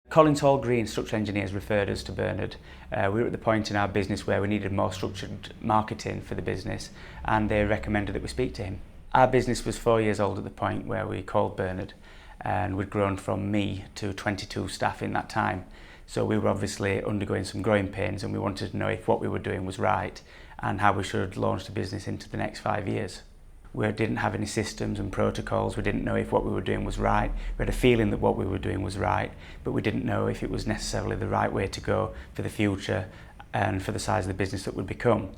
Collins Hall Green Structural Engineers referred us to Bernard. We were at the point in our business where we needed more structured marketing for the business, and they recommended that we speak to him. Our business was 4 years old at the point where we called Bernard, and we'd grown from me to 22 staff in that time. So we were obviously undergoing some growing pains, and we wanted to know if what we were doing was right and how we should launch the business into the next 5 years. We didn't have any systems and protocols. We didn't know if what we were doing was right. We had a feeling that what we were doing was right, but we didn't know if it was necessarily the right way to go for the future and for the size of the business that would become.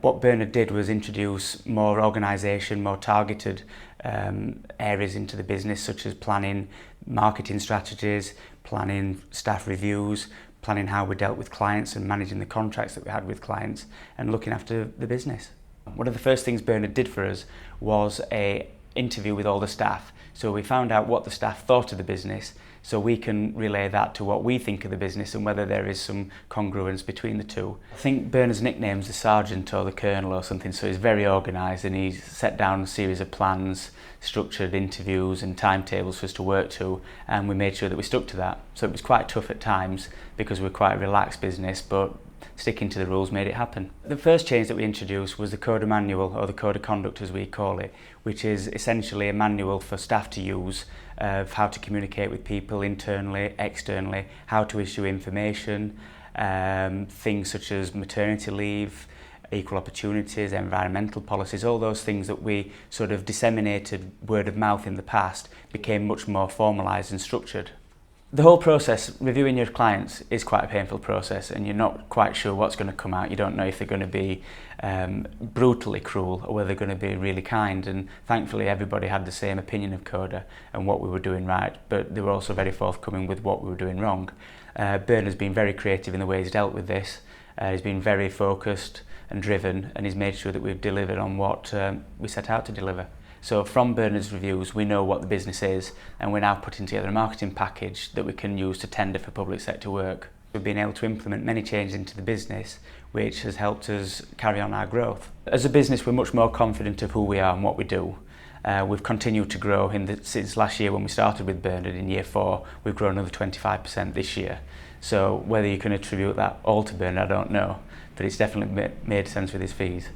What Bernard did was introduce more organisation, more targeted areas into the business, such as planning marketing strategies, planning staff reviews, planning how we dealt with clients and managing the contracts that we had with clients and looking after the business. One of the first things Bernard did for us was an interview with all the staff. So we found out what the staff thought of the business, so we can relay that to what we think of the business and whether there is some congruence between the two. I think Bernard's nickname's the Sergeant or the Colonel or something, so he's very organised and he's set down a series of plans, structured interviews and timetables for us to work to, and we made sure that we stuck to that. So it was quite tough at times because we're quite a relaxed business, but sticking to the rules made it happen. The first change that we introduced was the Coda manual, or the Code of Conduct as we call it, which is essentially a manual for staff to use of how to communicate with people internally, externally, how to issue information, things such as maternity leave, equal opportunities, environmental policies, all those things that we sort of disseminated word of mouth in the past became much more formalised and structured. The whole process, reviewing your clients, is quite a painful process, and you're not quite sure what's going to come out. You don't know if they're going to be brutally cruel or whether they're going to be really kind, and thankfully everybody had the same opinion of Coda and what we were doing right, but they were also very forthcoming with what we were doing wrong. Bernard's been very creative in the way he's dealt with this. He's been very focused and driven, and he's made sure that we've delivered on what we set out to deliver. So from Bernard's reviews, we know what the business is, and we're now putting together a marketing package that we can use to tender for public sector work. We've been able to implement many changes into the business, which has helped us carry on our growth. As a business, we're much more confident of who we are and what we do. We've continued to grow since last year when we started with Bernard in year 4. We've grown another 25% this year. So whether you can attribute that all to Bernard, I don't know, but it's definitely made sense with his fees.